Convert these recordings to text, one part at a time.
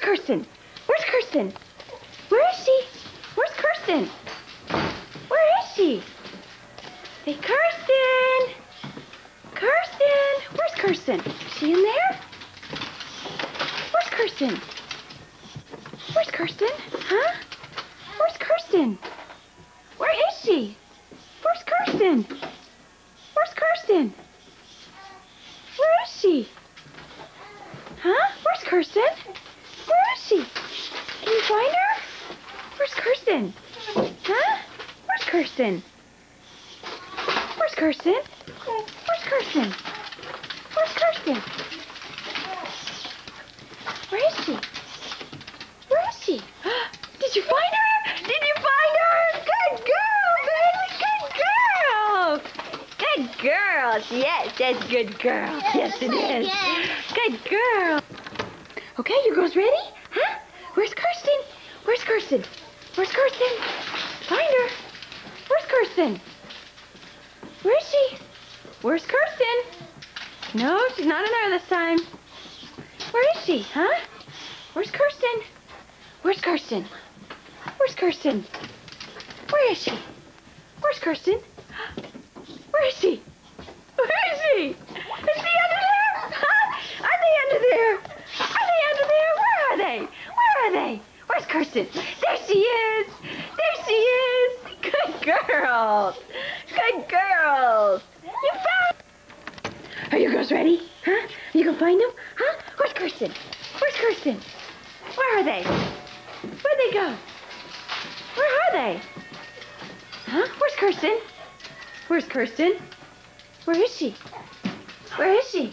Kirsten? Where's Kirsten? Where is she? Where's Kirsten? Where is she? Hey, Kirsten! Kirsten! Where's Kirsten? Is she in there? Where's Kirsten? Where's Kirsten? Huh? Where's Kirsten? Where is she? Where's Kirsten? Where's Kirsten? Where is she? Huh? Where's Kirsten? Where is she? Can you find her? Where's Kirsten? Huh? Where's Kirsten? Where's Kirsten? Where's Kirsten? Where's Kirsten? Where is she? Where is she? Did you find her? Did you find her? Good girl, baby. Good girl. Good girl. Yes, that's good girl. Yes, it is. Good girl. Okay, you girls ready? Huh? Where's Kirsten? Where's Kirsten? Where's Kirsten? Find her. Where's Kirsten? Where is she? Where's Kirsten? No, she's not in there this time. Where is she, huh? Where's Kirsten? Where's Kirsten? Where's Kirsten? Where is she? Where's Kirsten? Where is she? Where is she? Is she under there? Huh? Are they under there? Are they under there? Where are they? Where are they? Where's Kirsten? There she is! There she is! Good girls! Good girls! You found... Are you girls ready? Huh? You gonna find them? Huh? Where's Kirsten? Where's Kirsten? Where are they? Where'd they go? Where are they? Huh? Where's Kirsten? Where's Kirsten? Where is she? Where is she?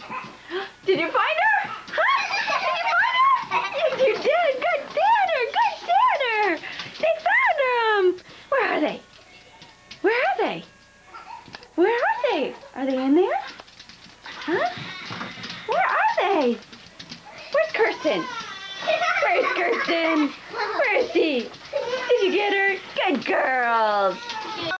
Did you find her? Huh? Did you find her? Yes, you did. Good dinner. Good dinner. They found them. Where are they? Where are they? Where are they? Are they in there? Huh? Where are they? Where's Kirsten? Where's Kirsten? Where is she? Did you get her? Good girls.